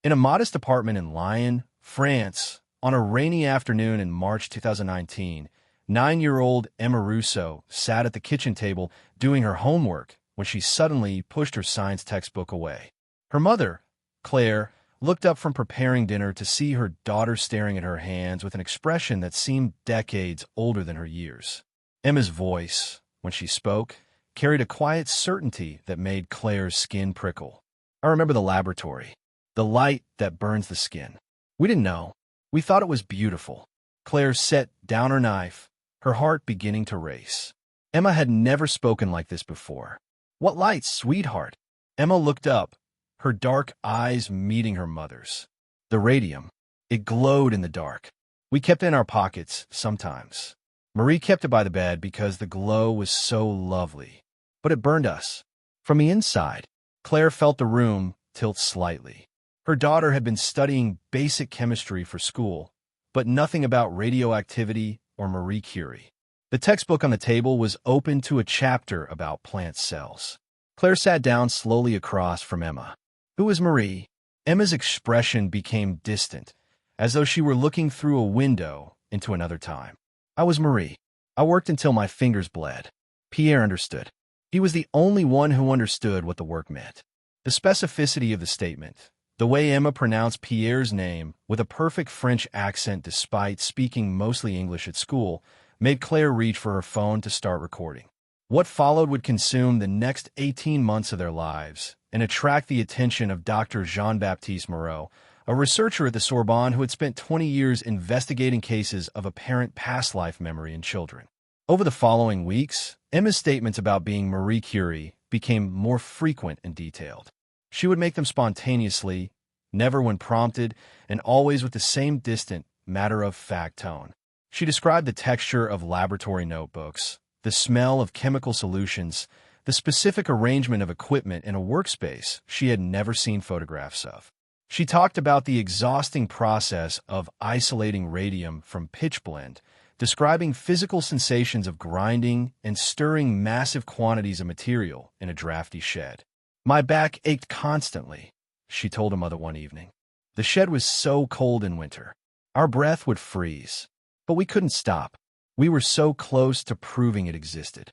In a modest apartment in Lyon, France, on a rainy afternoon in March 2019, 9-year-old Emma Russo sat at the kitchen table doing her homework when she suddenly pushed her science textbook away. Her mother, Claire, looked up from preparing dinner to see her daughter staring at her hands with an expression that seemed decades older than her years. Emma's voice, when she spoke, carried a quiet certainty that made Claire's skin prickle. I remember the laboratory, the light that burns the skin. We didn't know. We thought it was beautiful. Claire set down her knife, her heart beginning to race. Emma had never spoken like this before. "What light, sweetheart?" Emma looked up, her dark eyes meeting her mother's. The radium. It glowed in the dark. We kept it in our pockets, sometimes. Marie kept it by the bed because the glow was so lovely. But it burned us. From the inside, Claire felt the room tilt slightly. Her daughter had been studying basic chemistry for school, but nothing about radioactivity or Marie Curie. The textbook on the table was open to a chapter about plant cells. Claire sat down slowly across from Emma. "Who is Marie?" Emma's expression became distant, as though she were looking through a window into another time. "I was Marie. I worked until my fingers bled." Pierre understood. He was the only one who understood what the work meant. The specificity of the statement, the way Emma pronounced Pierre's name with a perfect French accent despite speaking mostly English at school, made Claire reach for her phone to start recording. What followed would consume the next 18 months of their lives and attract the attention of Dr. Jean-Baptiste Moreau, a researcher at the Sorbonne who had spent 20 years investigating cases of apparent past life memory in children. Over the following weeks, Emma's statements about being Marie Curie became more frequent and detailed. She would make them spontaneously, never when prompted, and always with the same distant, matter-of-fact tone. She described the texture of laboratory notebooks, the smell of chemical solutions, the specific arrangement of equipment in a workspace she had never seen photographs of. She talked about the exhausting process of isolating radium from pitchblende, describing physical sensations of grinding and stirring massive quantities of material in a drafty shed. "My back ached constantly," she told her mother one evening. "The shed was so cold in winter. Our breath would freeze. But we couldn't stop. We were so close to proving it existed."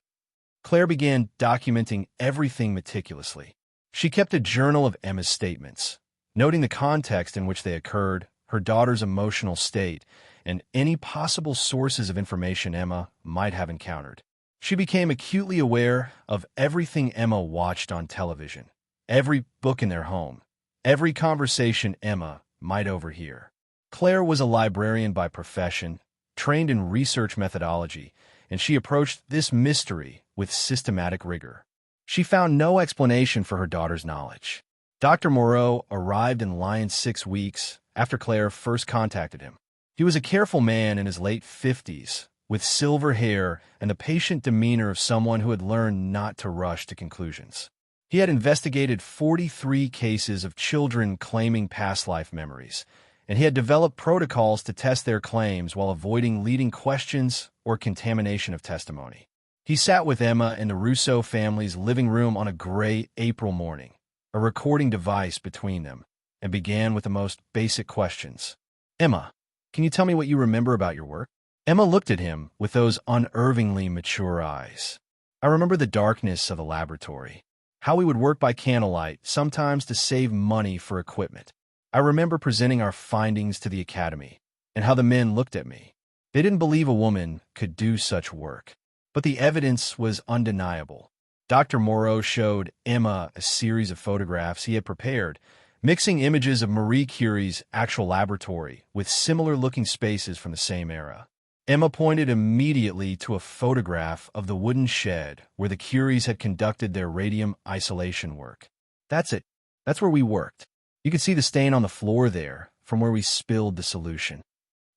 Claire began documenting everything meticulously. She kept a journal of Emma's statements, noting the context in which they occurred, her daughter's emotional state, and any possible sources of information Emma might have encountered. She became acutely aware of everything Emma watched on television, every book in their home, every conversation Emma might overhear. Claire was a librarian by profession, trained in research methodology, and she approached this mystery with systematic rigor. She found no explanation for her daughter's knowledge. Dr. Moreau arrived in Lyon 6 weeks after Claire first contacted him. He was a careful man in his late 50s, with silver hair and the patient demeanor of someone who had learned not to rush to conclusions. He had investigated 43 cases of children claiming past life memories, and he had developed protocols to test their claims while avoiding leading questions or contamination of testimony. He sat with Emma in the Russo family's living room on a gray April morning, a recording device between them, and began with the most basic questions. "Emma, can you tell me what you remember about your work?" Emma looked at him with those unervingly mature eyes. "I remember the darkness of the laboratory, how we would work by candlelight, sometimes to save money for equipment. I remember presenting our findings to the academy, and how the men looked at me. They didn't believe a woman could do such work. But the evidence was undeniable." Dr. Moreau showed Emma a series of photographs he had prepared, mixing images of Marie Curie's actual laboratory with similar-looking spaces from the same era. Emma pointed immediately to a photograph of the wooden shed where the Curies had conducted their radium isolation work. "That's it. That's where we worked. You could see the stain on the floor there from where we spilled the solution."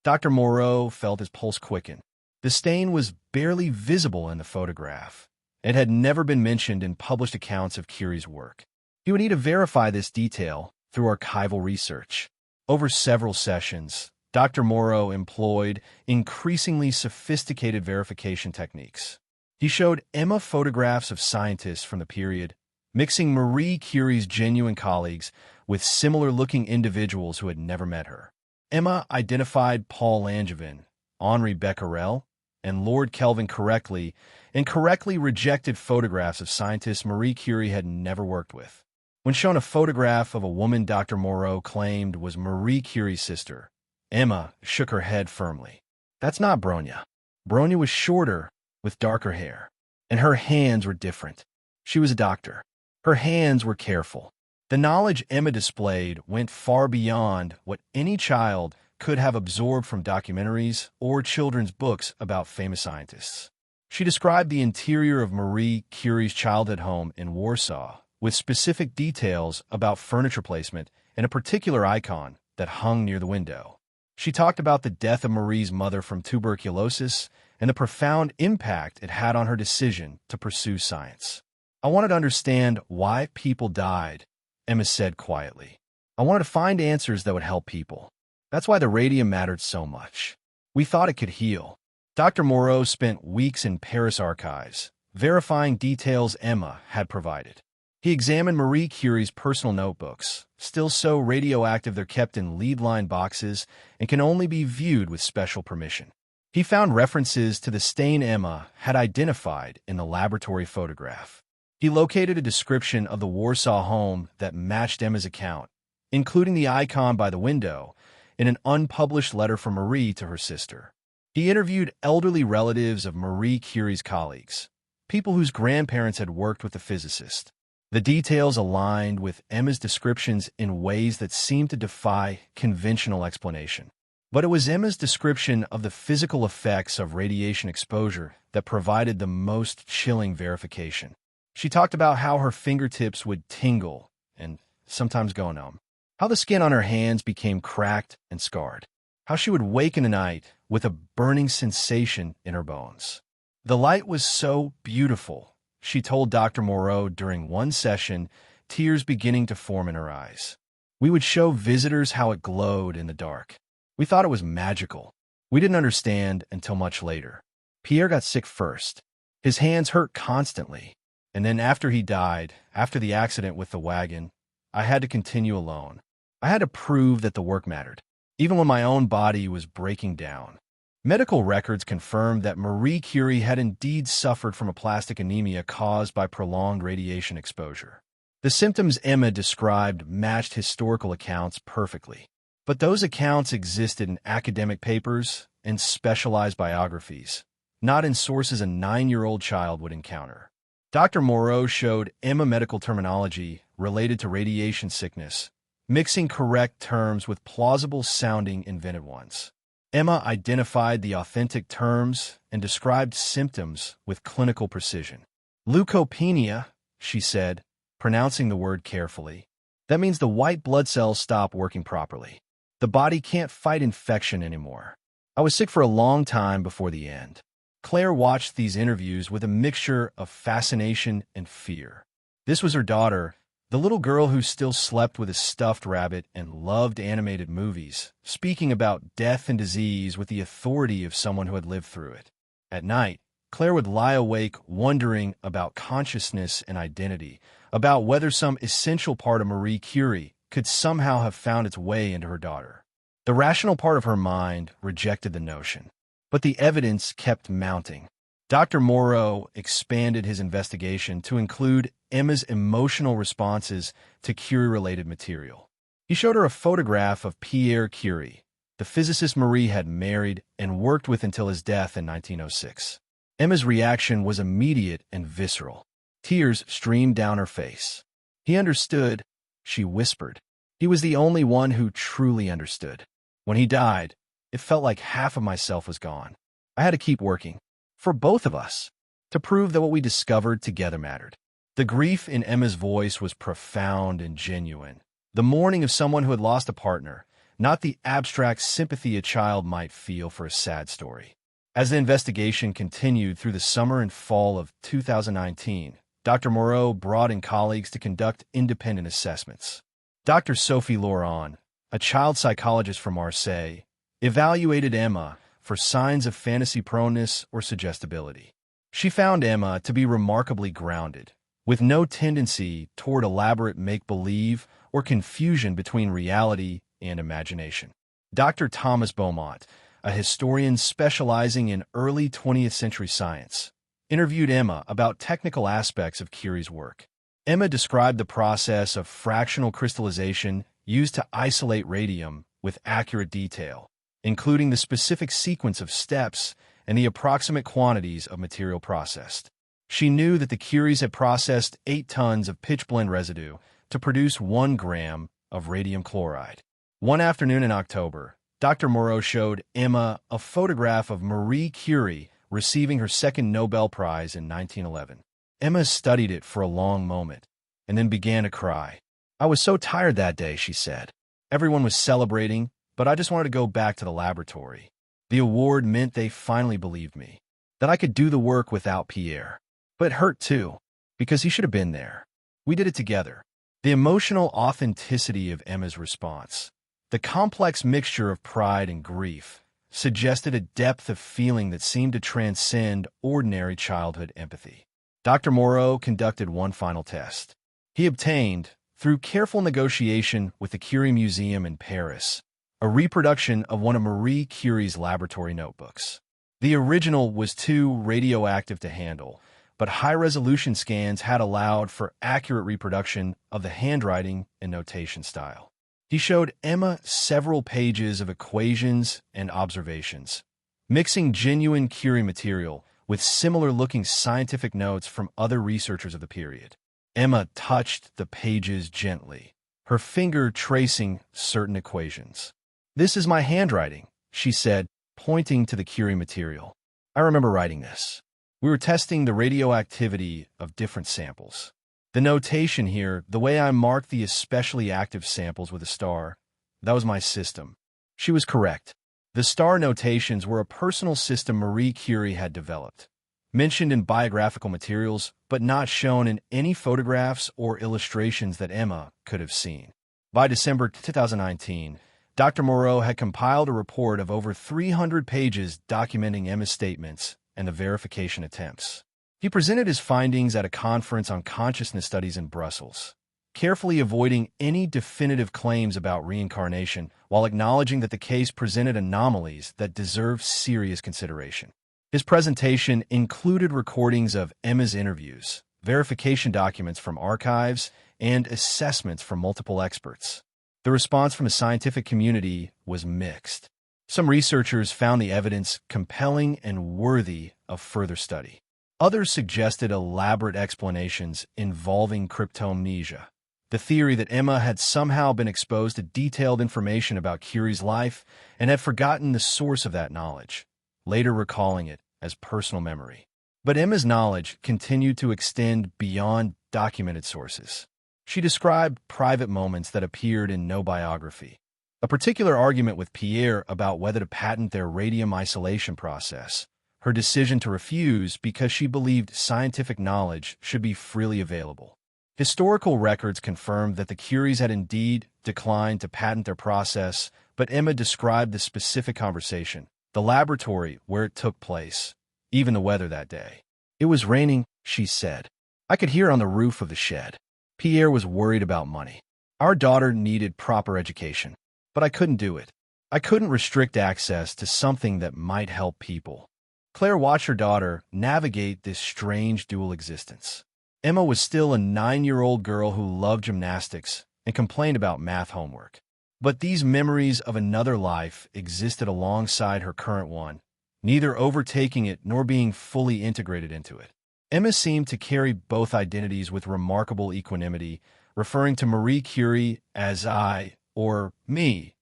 Dr. Moreau felt his pulse quicken. The stain was barely visible in the photograph. It had never been mentioned in published accounts of Curie's work. He would need to verify this detail through archival research. Over several sessions, Dr. Moreau employed increasingly sophisticated verification techniques. He showed Emma photographs of scientists from the period, mixing Marie Curie's genuine colleagues with similar-looking individuals who had never met her. Emma identified Paul Langevin, Henri Becquerel, and Lord Kelvin correctly, and correctly rejected photographs of scientists Marie Curie had never worked with. When shown a photograph of a woman Dr. Moreau claimed was Marie Curie's sister, Emma shook her head firmly. That's not Bronya. Bronya was shorter, with darker hair, and her hands were different. She was a doctor. Her hands were careful. The knowledge Emma displayed went far beyond what any child could have absorbed from documentaries or children's books about famous scientists. She described the interior of Marie Curie's childhood home in Warsaw, with specific details about furniture placement and a particular icon that hung near the window. She talked about the death of Marie's mother from tuberculosis and the profound impact it had on her decision to pursue science. I wanted to understand why people died, Emma said quietly. I wanted to find answers that would help people. That's why the radium mattered so much. We thought it could heal. Dr. Moreau spent weeks in Paris archives, verifying details Emma had provided. He examined Marie Curie's personal notebooks, still so radioactive they're kept in lead-lined boxes and can only be viewed with special permission. He found references to the stain Emma had identified in the laboratory photograph. He located a description of the Warsaw home that matched Emma's account, including the icon by the window, in an unpublished letter from Marie to her sister. He interviewed elderly relatives of Marie Curie's colleagues, people whose grandparents had worked with the physicist. The details aligned with Emma's descriptions in ways that seemed to defy conventional explanation. But it was Emma's description of the physical effects of radiation exposure that provided the most chilling verification. She talked about how her fingertips would tingle and sometimes go numb, how the skin on her hands became cracked and scarred, how she would wake in the night with a burning sensation in her bones. The light was so beautiful, she told Dr. Moreau during one session, tears beginning to form in her eyes. We would show visitors how it glowed in the dark. We thought it was magical. We didn't understand until much later. Pierre got sick first. His hands hurt constantly. And then after he died, after the accident with the wagon, I had to continue alone. I had to prove that the work mattered, even when my own body was breaking down. Medical records confirmed that Marie Curie had indeed suffered from aplastic anemia caused by prolonged radiation exposure. The symptoms Emma described matched historical accounts perfectly. But those accounts existed in academic papers and specialized biographies, not in sources a 9-year-old child would encounter. Dr. Moreau showed Emma medical terminology related to radiation sickness, mixing correct terms with plausible-sounding invented ones. Emma identified the authentic terms and described symptoms with clinical precision. Leukopenia, she said, pronouncing the word carefully. That means the white blood cells stop working properly. The body can't fight infection anymore. I was sick for a long time before the end. Claire watched these interviews with a mixture of fascination and fear. This was her daughter, the little girl who still slept with a stuffed rabbit and loved animated movies, speaking about death and disease with the authority of someone who had lived through it. At night, Claire would lie awake wondering about consciousness and identity, about whether some essential part of Marie Curie could somehow have found its way into her daughter. The rational part of her mind rejected the notion, but the evidence kept mounting. Dr. Moreau expanded his investigation to include Emma's emotional responses to Curie-related material. He showed her a photograph of Pierre Curie, the physicist Marie had married and worked with until his death in 1906. Emma's reaction was immediate and visceral. Tears streamed down her face. He understood, she whispered. He was the only one who truly understood. When he died, it felt like half of myself was gone. I had to keep working, for both of us, to prove that what we discovered together mattered. The grief in Emma's voice was profound and genuine. The mourning of someone who had lost a partner, not the abstract sympathy a child might feel for a sad story. As the investigation continued through the summer and fall of 2019, Dr. Moreau brought in colleagues to conduct independent assessments. Dr. Sophie Laurent, a child psychologist from Marseille, evaluated Emma for signs of fantasy proneness or suggestibility. She found Emma to be remarkably grounded, with no tendency toward elaborate make-believe or confusion between reality and imagination. Dr. Thomas Beaumont, a historian specializing in early 20th century science, interviewed Emma about technical aspects of Curie's work. Emma described the process of fractional crystallization used to isolate radium with accurate detail, including the specific sequence of steps and the approximate quantities of material processed. She knew that the Curies had processed 8 tons of pitchblende residue to produce 1 gram of radium chloride. One afternoon in October, Dr. Moreau showed Emma a photograph of Marie Curie receiving her second Nobel Prize in 1911. Emma studied it for a long moment and then began to cry. "I was so tired that day," she said. "Everyone was celebrating, but I just wanted to go back to the laboratory. The award meant they finally believed me, that I could do the work without Pierre. But it hurt too, because he should have been there. We did it together." The emotional authenticity of Emma's response, the complex mixture of pride and grief, suggested a depth of feeling that seemed to transcend ordinary childhood empathy. Dr. Moreau conducted one final test. He obtained, through careful negotiation with the Curie Museum in Paris, a reproduction of one of Marie Curie's laboratory notebooks. The original was too radioactive to handle, but high-resolution scans had allowed for accurate reproduction of the handwriting and notation style. He showed Emma several pages of equations and observations, mixing genuine Curie material with similar-looking scientific notes from other researchers of the period. Emma touched the pages gently, her finger tracing certain equations. "This is my handwriting," she said, pointing to the Curie material. "I remember writing this. We were testing the radioactivity of different samples. The notation here, the way I marked the especially active samples with a star, that was my system." She was correct. The star notations were a personal system Marie Curie had developed, mentioned in biographical materials, but not shown in any photographs or illustrations that Emma could have seen. By December 2019, Dr. Moreau had compiled a report of over 300 pages documenting Emma's statements and the verification attempts. He presented his findings at a conference on consciousness studies in Brussels, carefully avoiding any definitive claims about reincarnation while acknowledging that the case presented anomalies that deserve serious consideration. His presentation included recordings of Emma's interviews, verification documents from archives, and assessments from multiple experts. The response from the scientific community was mixed. Some researchers found the evidence compelling and worthy of further study. Others suggested elaborate explanations involving cryptomnesia, the theory that Emma had somehow been exposed to detailed information about Curie's life and had forgotten the source of that knowledge, later recalling it as personal memory. But Emma's knowledge continued to extend beyond documented sources. She described private moments that appeared in no biography. A particular argument with Pierre about whether to patent their radium isolation process, her decision to refuse because she believed scientific knowledge should be freely available. Historical records confirmed that the Curies had indeed declined to patent their process, but Emma described the specific conversation, the laboratory where it took place, even the weather that day. "It was raining," she said. "I could hear on the roof of the shed. Pierre was worried about money. Our daughter needed proper education, but I couldn't do it. I couldn't restrict access to something that might help people." Claire watched her daughter navigate this strange dual existence. Emma was still a 9-year-old girl who loved gymnastics and complained about math homework. But these memories of another life existed alongside her current one, neither overtaking it nor being fully integrated into it. Emma seemed to carry both identities with remarkable equanimity, referring to Marie Curie as I, or me,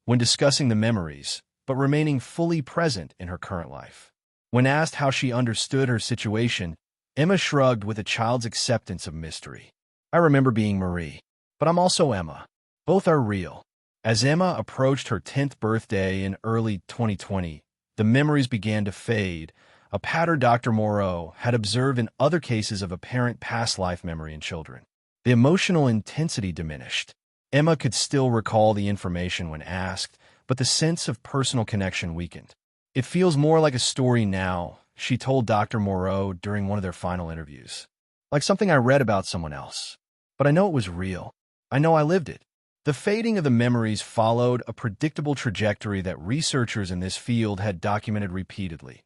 when discussing the memories, but remaining fully present in her current life. When asked how she understood her situation, Emma shrugged with a child's acceptance of mystery. "I remember being Marie, but I'm also Emma. Both are real." As Emma approached her 10th birthday in early 2020, the memories began to fade, a pattern Dr. Moreau had observed in other cases of apparent past life memory in children. The emotional intensity diminished. Emma could still recall the information when asked, but the sense of personal connection weakened. "It feels more like a story now," she told Dr. Moreau during one of their final interviews. "Like something I read about someone else. But I know it was real. I know I lived it. The fading of the memories followed a predictable trajectory that researchers in this field had documented repeatedly.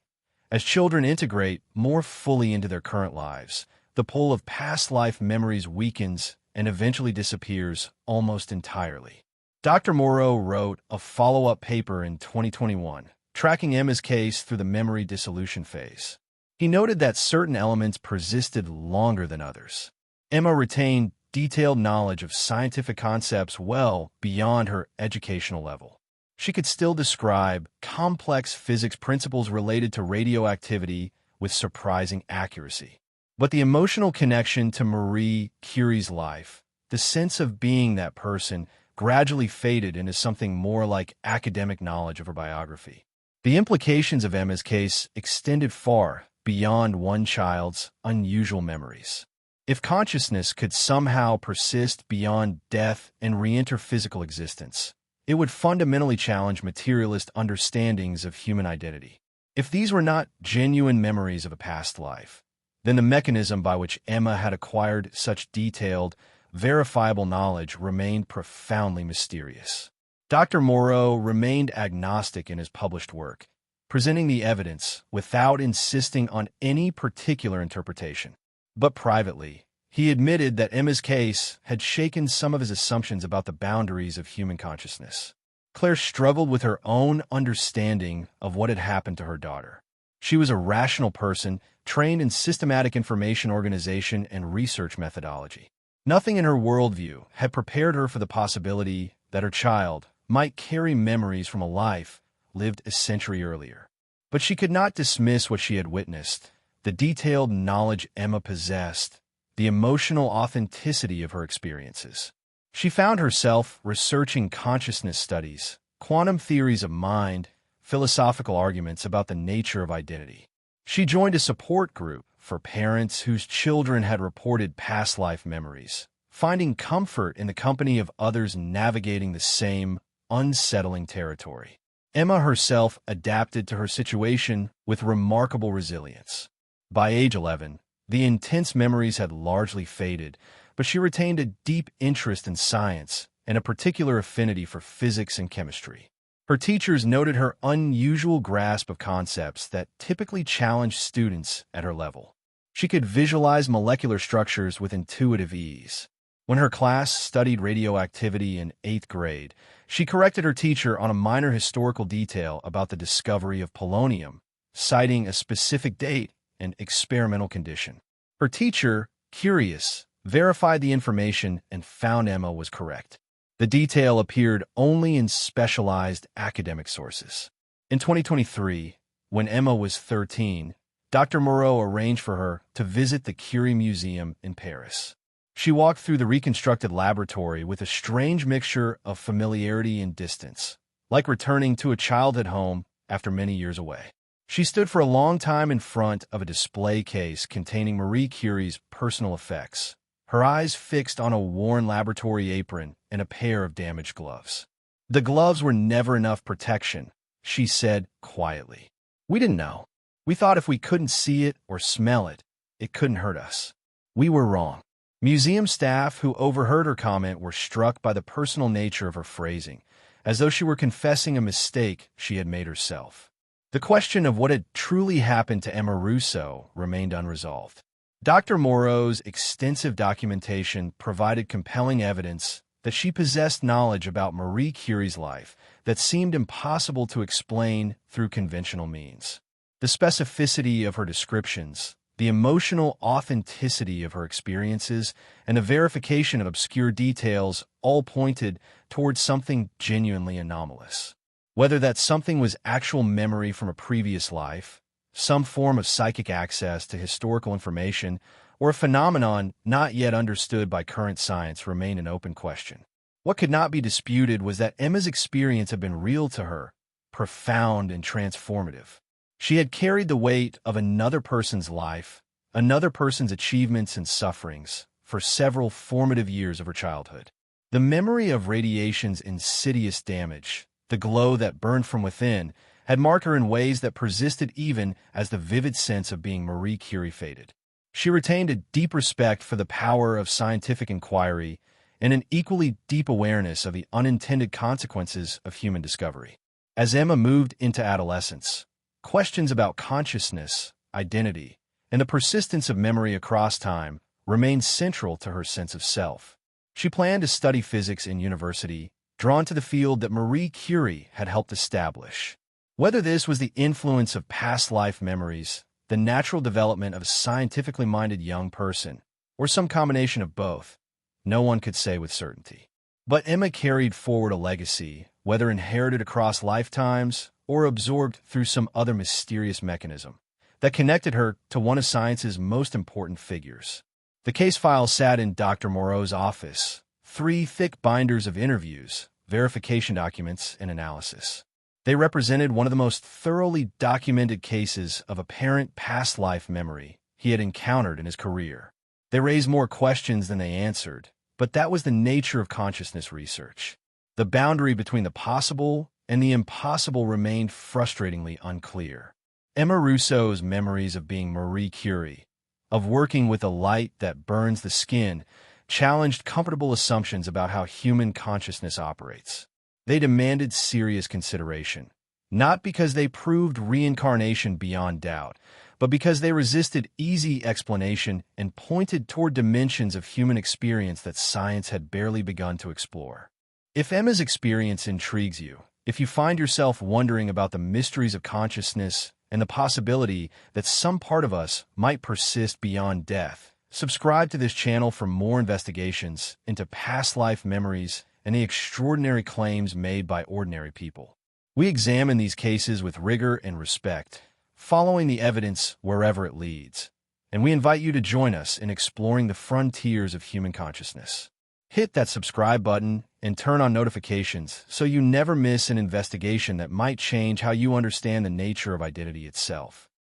As children integrate more fully into their current lives, the pull of past life memories weakens and eventually disappears almost entirely. Dr. Morrow wrote a follow-up paper in 2021, tracking Emma's case through the memory dissolution phase. He noted that certain elements persisted longer than others. Emma retained detailed knowledge of scientific concepts well beyond her educational level. She could still describe complex physics principles related to radioactivity with surprising accuracy. But the emotional connection to Marie Curie's life, the sense of being that person, gradually faded into something more like academic knowledge of her biography. The implications of Emma's case extended far beyond one child's unusual memories. If consciousness could somehow persist beyond death and re-enter physical existence, it would fundamentally challenge materialist understandings of human identity. If these were not genuine memories of a past life, then the mechanism by which Emma had acquired such detailed, verifiable knowledge remained profoundly mysterious. Dr. Morrow remained agnostic in his published work, presenting the evidence without insisting on any particular interpretation. But privately, he admitted that Emma's case had shaken some of his assumptions about the boundaries of human consciousness. Claire struggled with her own understanding of what had happened to her daughter. She was a rational person, trained in systematic information organization and research methodology. Nothing in her worldview had prepared her for the possibility that her child might carry memories from a life lived a century earlier. But she could not dismiss what she had witnessed, the detailed knowledge Emma possessed, the emotional authenticity of her experiences. She found herself researching consciousness studies, quantum theories of mind, philosophical arguments about the nature of identity. She joined a support group for parents whose children had reported past life memories, finding comfort in the company of others navigating the same unsettling territory. Emma herself adapted to her situation with remarkable resilience. By age 11, the intense memories had largely faded, but she retained a deep interest in science and a particular affinity for physics and chemistry. Her teachers noted her unusual grasp of concepts that typically challenged students at her level. She could visualize molecular structures with intuitive ease. When her class studied radioactivity in 8th grade, she corrected her teacher on a minor historical detail about the discovery of polonium, citing a specific date and experimental condition. Her teacher, curious, verified the information and found Emma was correct. The detail appeared only in specialized academic sources. In 2023, when Emma was 13, Dr. Moreau arranged for her to visit the Curie Museum in Paris. She walked through the reconstructed laboratory with a strange mixture of familiarity and distance, like returning to a childhood home after many years away. She stood for a long time in front of a display case containing Marie Curie's personal effects, her eyes fixed on a worn laboratory apron and a pair of damaged gloves. The gloves were never enough protection, she said quietly. We didn't know. We thought if we couldn't see it or smell it, it couldn't hurt us. We were wrong. Museum staff who overheard her comment were struck by the personal nature of her phrasing, as though she were confessing a mistake she had made herself. The question of what had truly happened to Emma Russo remained unresolved. Dr. Morrow's extensive documentation provided compelling evidence that she possessed knowledge about Marie Curie's life that seemed impossible to explain through conventional means. The specificity of her descriptions, the emotional authenticity of her experiences, and the verification of obscure details all pointed towards something genuinely anomalous. Whether that something was actual memory from a previous life, some form of psychic access to historical information, or a phenomenon not yet understood by current science remained an open question. What could not be disputed was that Emma's experience had been real to her, profound and transformative. She had carried the weight of another person's life, another person's achievements and sufferings, for several formative years of her childhood. The memory of radiation's insidious damage, the glow that burned from within, had marked her in ways that persisted even as the vivid sense of being Marie Curie faded. She retained a deep respect for the power of scientific inquiry, and an equally deep awareness of the unintended consequences of human discovery. As Emma moved into adolescence, questions about consciousness, identity, and the persistence of memory across time remained central to her sense of self. She planned to study physics in university, drawn to the field that Marie Curie had helped establish. Whether this was the influence of past life memories, the natural development of a scientifically minded young person, or some combination of both, no one could say with certainty. But Emma carried forward a legacy, whether inherited across lifetimes or absorbed through some other mysterious mechanism, that connected her to one of science's most important figures. The case file sat in Dr. Moreau's office, 3 thick binders of interviews, verification documents, and analysis. They represented one of the most thoroughly documented cases of apparent past life memory he had encountered in his career. They raised more questions than they answered, but that was the nature of consciousness research. The boundary between the possible and the impossible remained frustratingly unclear. Emma Rousseau's memories of being Marie Curie, of working with a light that burns the skin, challenged comfortable assumptions about how human consciousness operates. They demanded serious consideration, not because they proved reincarnation beyond doubt, but because they resisted easy explanation and pointed toward dimensions of human experience that science had barely begun to explore. If Emma's experience intrigues you, if you find yourself wondering about the mysteries of consciousness and the possibility that some part of us might persist beyond death, subscribe to this channel for more investigations into past life memories and the extraordinary claims made by ordinary people. We examine these cases with rigor and respect, following the evidence wherever it leads, and we invite you to join us in exploring the frontiers of human consciousness. Hit that subscribe button and turn on notifications so you never miss an investigation that might change how you understand the nature of identity itself.